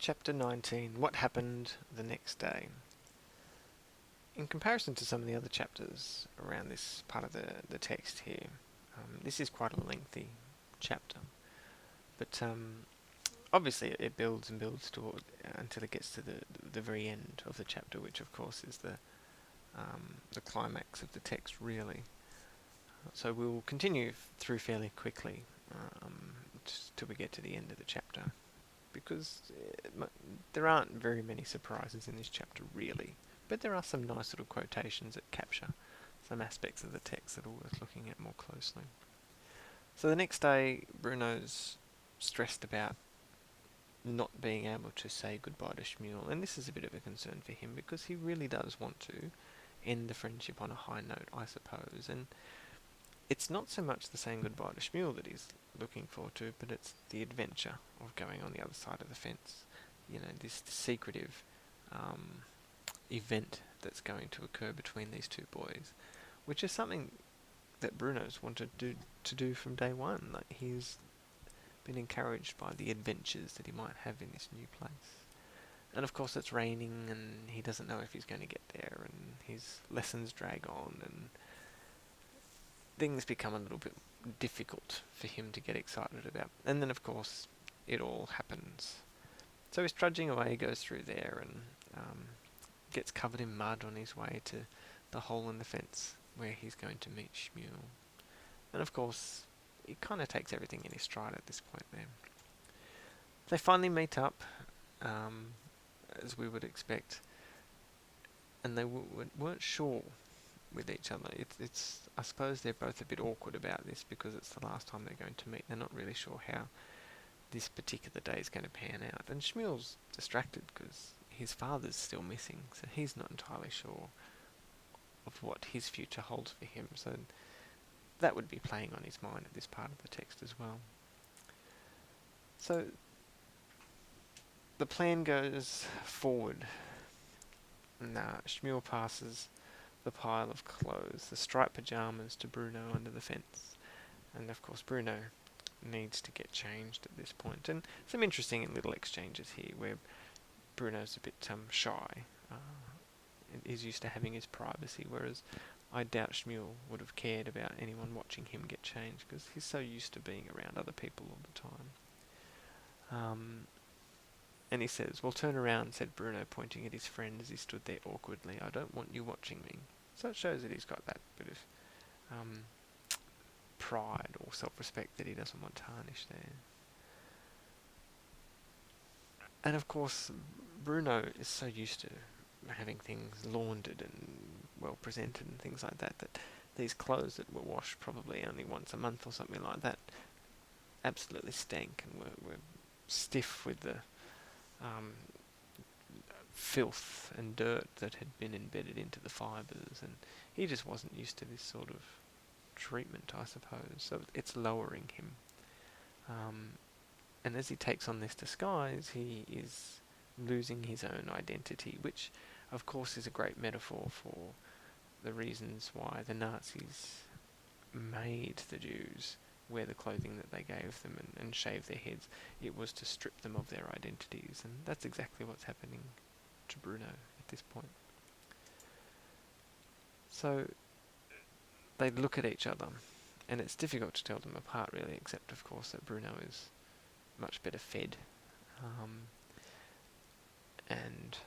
Chapter 19. What happened the next day? In comparison to some of the other chapters around this part of the text here, this is quite a lengthy chapter. But obviously it builds and builds toward until it gets to the very end of the chapter, which of course is the climax of the text, really. So we'll continue through fairly quickly just till we get to the end of the chapter, because there aren't very many surprises in this chapter, really. But there are some nice little quotations that capture some aspects of the text that are worth looking at more closely. So the next day, Bruno's stressed about not being able to say goodbye to Shmuel, and this is a bit of a concern for him because he really does want to end the friendship on a high note, I suppose. And it's not so much the saying goodbye to Shmuel that he's looking forward to, but it's the adventure of going on the other side of the fence. You know, this secretive event that's going to occur between these two boys, which is something that Bruno's wanted to do from day one. Like, he's been encouraged by the adventures that he might have in this new place. And of course it's raining and he doesn't know if he's going to get there, and his lessons drag on and things become a little bit difficult for him to get excited about. And then of course it all happens. So he's trudging away, goes through there, and gets covered in mud on his way to the hole in the fence where he's going to meet Shmuel. And of course, he kind of takes everything in his stride at this point there. They finally meet up, as we would expect, and they weren't sure with each other. It's I suppose they're both a bit awkward about this because it's the last time they're going to meet. They're not really sure how this particular day is going to pan out. And Shmuel's distracted because his father's still missing, so he's not entirely sure of what his future holds for him. So that would be playing on his mind at this part of the text as well. So the plan goes forward, and Shmuel passes the pile of clothes, the striped pyjamas, to Bruno under the fence. And of course Bruno needs to get changed at this point. And some interesting little exchanges here where Bruno's a bit shy. He's used to having his privacy, whereas I doubt Shmuel would have cared about anyone watching him get changed because he's so used to being around other people all the time. And he says, "Well, turn around," said Bruno, pointing at his friend as he stood there awkwardly. "I don't want you watching me." So it shows that he's got that bit of pride or self-respect that he doesn't want tarnished there. And of course, Bruno is so used to having things laundered and well presented and things like that, that these clothes that were washed probably only once a month or something like that absolutely stank and were stiff with the filth and dirt that had been embedded into the fibres, and he just wasn't used to this sort of treatment, I suppose. So it's lowering him. And as he takes on this disguise, he is losing his own identity, which of course is a great metaphor for the reasons why the Nazis made the Jews wear the clothing that they gave them and shave their heads. It was to strip them of their identities, and that's exactly what's happening to Bruno at this point. So they look at each other, and it's difficult to tell them apart really, except of course that Bruno is much better fed, and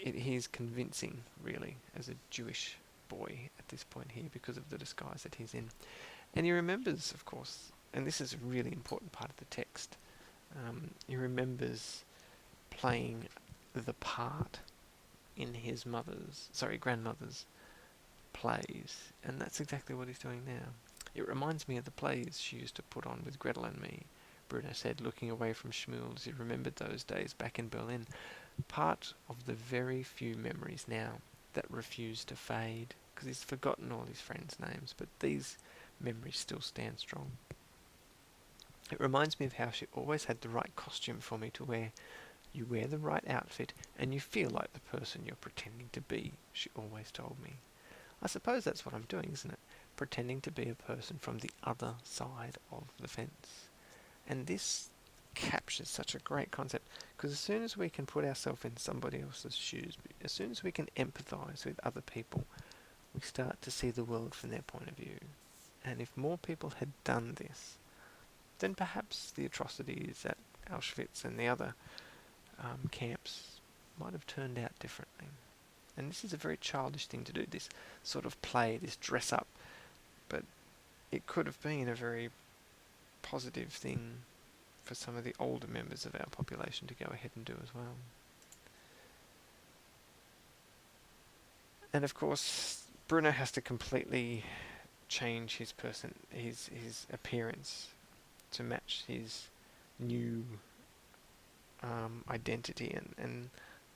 he's convincing really as a Jewish boy at this point here because of the disguise that he's in. And he remembers, of course, and this is a really important part of the text, he remembers playing the part in his grandmother's plays, and that's exactly what he's doing now. "It reminds me of the plays she used to put on with Gretel and me," Bruno said, looking away from Shmuel as he remembered those days back in Berlin. Part of the very few memories now that refuse to fade, because he's forgotten all his friends' names, but these memories still stand strong. "It reminds me of how she always had the right costume for me to wear. You wear the right outfit and you feel like the person you're pretending to be," she always told me. I suppose that's what I'm doing, isn't it? Pretending to be a person from the other side of the fence. And this captures such a great concept, because as soon as we can put ourselves in somebody else's shoes, as soon as we can empathise with other people, we start to see the world from their point of view. And if more people had done this, then perhaps the atrocities at Auschwitz and the other camps might have turned out differently. And this is a very childish thing to do, this sort of play, this dress up, but it could have been a very positive thing for some of the older members of our population to go ahead and do as well. And of course, Bruno has to completely change his appearance to match his new identity, and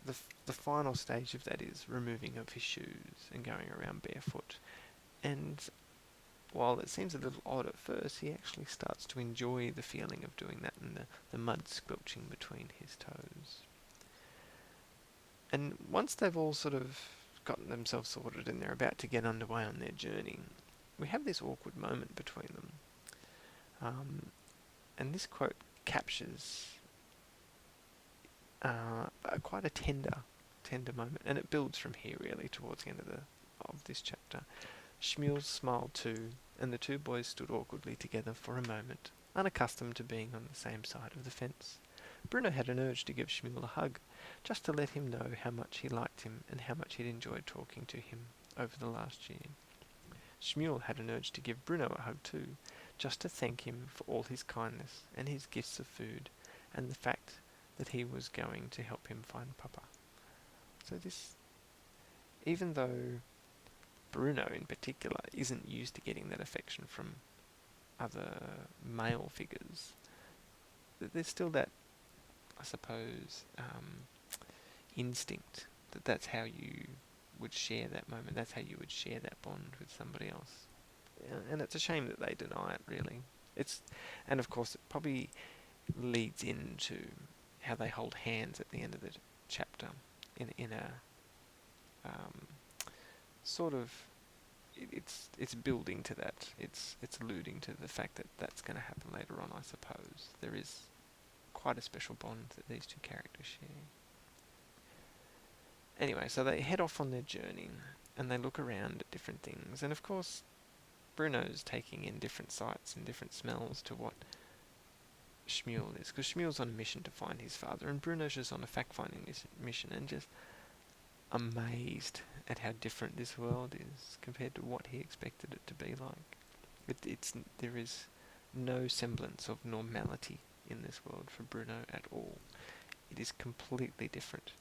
the final stage of that is removing of his shoes and going around barefoot. And while it seems a little odd at first, he actually starts to enjoy the feeling of doing that and the mud squelching between his toes. And once they've all sort of gotten themselves sorted and they're about to get underway on their journey, we have this awkward moment between them. And this quote captures quite a tender moment, and it builds from here really towards the end of this chapter. Shmuel smiled too, and the two boys stood awkwardly together for a moment, unaccustomed to being on the same side of the fence. Bruno had an urge to give Shmuel a hug, just to let him know how much he liked him and how much he'd enjoyed talking to him over the last year. Shmuel had an urge to give Bruno a hug too, just to thank him for all his kindness and his gifts of food, and the fact that he was going to help him find Papa. So this, even though Bruno in particular isn't used to getting that affection from other male figures, there's still that, I suppose, instinct that that's how you would share that moment, that's how you would share that bond with somebody else. And it's a shame that they deny it, really. And of course it probably leads into how they hold hands at the end of the chapter in a sort of, it's building to that. It's alluding to the fact that that's going to happen later on, I suppose. There is quite a special bond that these two characters share. Anyway, so they head off on their journey and they look around at different things, and of course Bruno's taking in different sights and different smells to what Shmuel is, because Shmuel's on a mission to find his father, and Bruno's just on a fact-finding mission, and just amazed at how different this world is compared to what he expected it to be like. There is no semblance of normality in this world for Bruno at all. It is completely different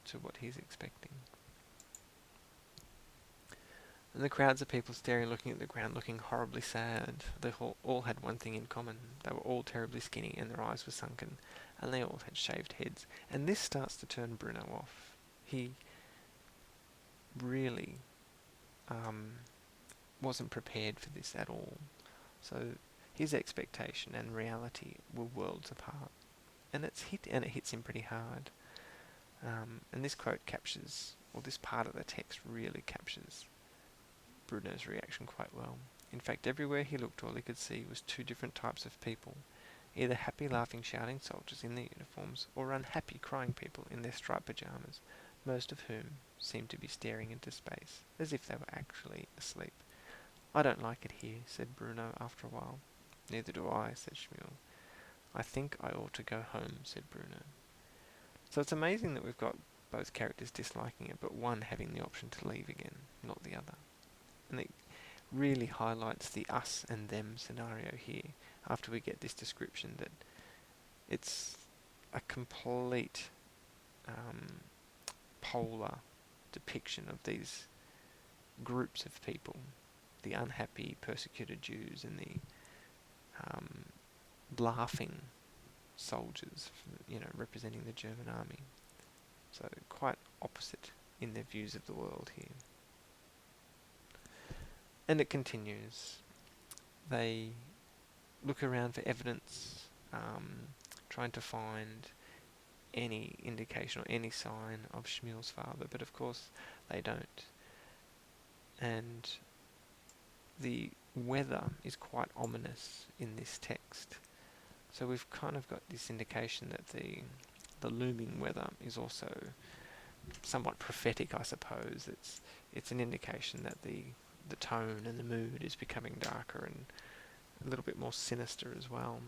to what he's expecting. And the crowds of people staring, looking at the ground, looking horribly sad. They all had one thing in common. They were all terribly skinny and their eyes were sunken, and they all had shaved heads. And this starts to turn Bruno off. He really wasn't prepared for this at all. So his expectation and reality were worlds apart. And it hits him pretty hard. And this quote captures, or this part of the text really captures Bruno's reaction quite well. In fact, everywhere he looked, all he could see was two different types of people, either happy, laughing, shouting soldiers in their uniforms, or unhappy, crying people in their striped pyjamas, most of whom seemed to be staring into space, as if they were actually asleep. "I don't like it here," said Bruno after a while. "Neither do I," said Shmuel. "I think I ought to go home," said Bruno. So it's amazing that we've got both characters disliking it, but one having the option to leave again, not the other. And it really highlights the us and them scenario here, after we get this description that it's a complete polar depiction of these groups of people, the unhappy persecuted Jews and the laughing soldiers, representing the German army. So quite opposite in their views of the world here. And it continues. They look around for evidence, trying to find any indication or any sign of Shmuel's father, but of course they don't. And the weather is quite ominous in this text. So we've kind of got this indication that the looming weather is also somewhat prophetic, I suppose. It's an indication that the tone and the mood is becoming darker and a little bit more sinister as well.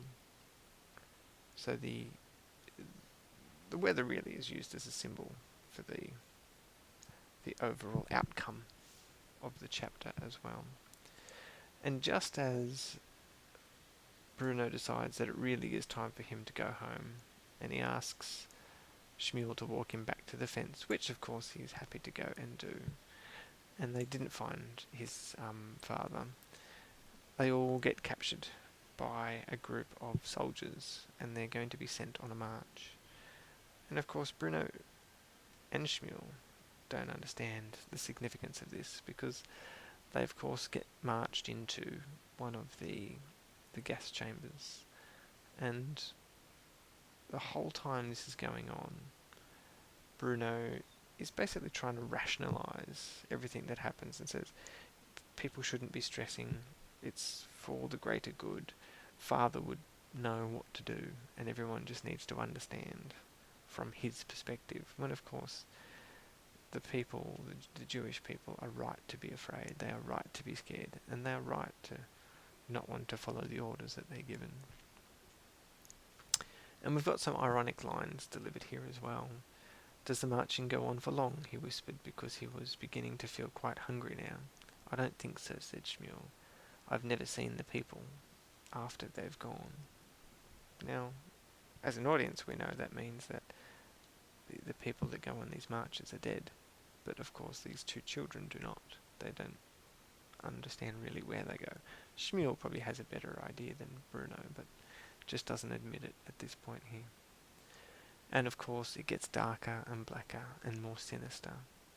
So the weather really is used as a symbol for the overall outcome of the chapter as well. And just as Bruno decides that it really is time for him to go home, and he asks Shmuel to walk him back to the fence, which of course he's happy to go and do, and they didn't find his father, they all get captured by a group of soldiers, and they're going to be sent on a march. And of course Bruno and Shmuel don't understand the significance of this, because they of course get marched into one of the gas chambers, and the whole time this is going on, Bruno is basically trying to rationalize everything that happens and says people shouldn't be stressing, it's for the greater good, father would know what to do, and everyone just needs to understand from his perspective, when of course the people, the Jewish people, are right to be afraid, they are right to be scared, and they are right to not want to follow the orders that they're given. And we've got some ironic lines delivered here as well. Does the marching go on for long? He whispered, because he was beginning to feel quite hungry now. I don't think so, said Shmuel. I've never seen the people after they've gone. Now, as an audience, we know that means that the people that go on these marches are dead. But of course these two children do not. They don't understand really where they go. Shmuel probably has a better idea than Bruno, but just doesn't admit it at this point here. And of course it gets darker and blacker and more sinister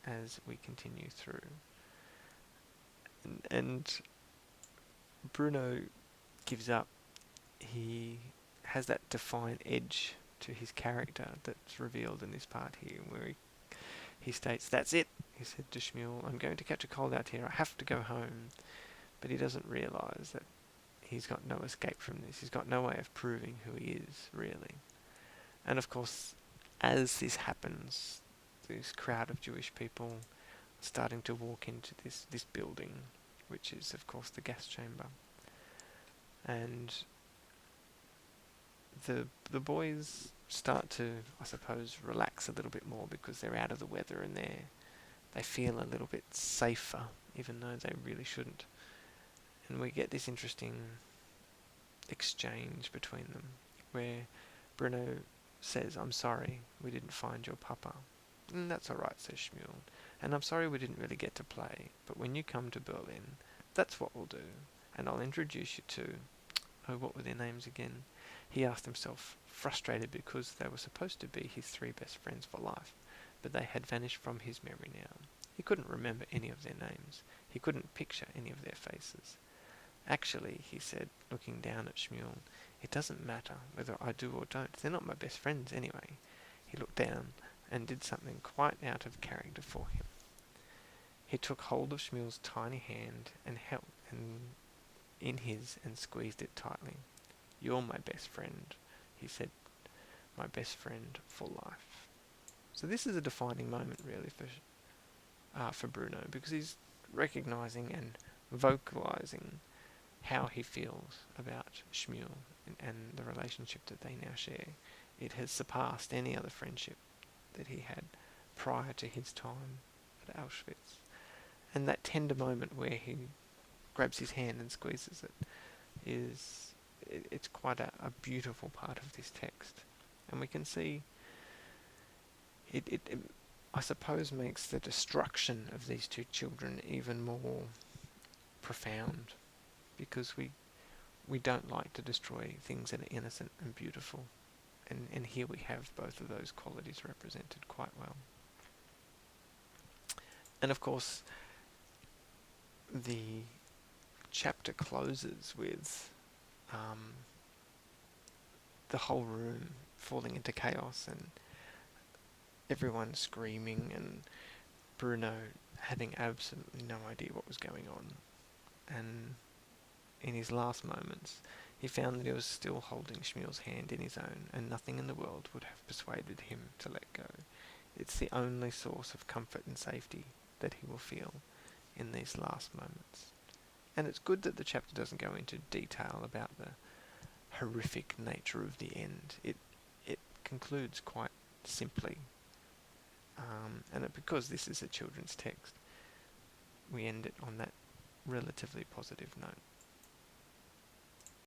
as we continue through. And Bruno gives up. He has that defiant edge to his character that's revealed in this part here, where he states, "That's it," he said to Shmuel, "I'm going to catch a cold out here, I have to go home." But he doesn't realise that he's got no escape from this, he's got no way of proving who he is, really. And of course, as this happens, this crowd of Jewish people are starting to walk into this building, which is of course the gas chamber. And the boys start to, I suppose, relax a little bit more, because they're out of the weather and they feel a little bit safer, even though they really shouldn't. And we get this interesting exchange between them, where Bruno says, "I'm sorry, we didn't find your papa." "And that's alright," says Shmuel. "And I'm sorry we didn't really get to play, but when you come to Berlin, that's what we'll do. And I'll introduce you to..." Oh, what were their names again? He asked himself, frustrated because they were supposed to be his three best friends for life, but they had vanished from his memory now. He couldn't remember any of their names. He couldn't picture any of their faces. "Actually," he said, looking down at Shmuel, "it doesn't matter whether I do or don't. They're not my best friends anyway." He looked down and did something quite out of character for him. He took hold of Shmuel's tiny hand and held in his and squeezed it tightly. "You're my best friend," he said, "my best friend for life." So this is a defining moment really for Bruno, because he's recognising and vocalising how he feels about Shmuel and the relationship that they now share. It has surpassed any other friendship that he had prior to his time at Auschwitz. And that tender moment where he grabs his hand and squeezes it it's quite a beautiful part of this text. And we can see it I suppose makes the destruction of these two children even more profound, because we don't like to destroy things that are innocent and beautiful, and here we have both of those qualities represented quite well. And of course the chapter closes with the whole room falling into chaos and everyone screaming and Bruno having absolutely no idea what was going on. And in his last moments He found that he was still holding Shmuel's hand in his own, and nothing in the world would have persuaded him to let go. It's the only source of comfort and safety that he will feel in these last moments. And it's good that the chapter doesn't go into detail about the horrific nature of the end. It concludes quite simply, because this is a children's text, we end it on that relatively positive note.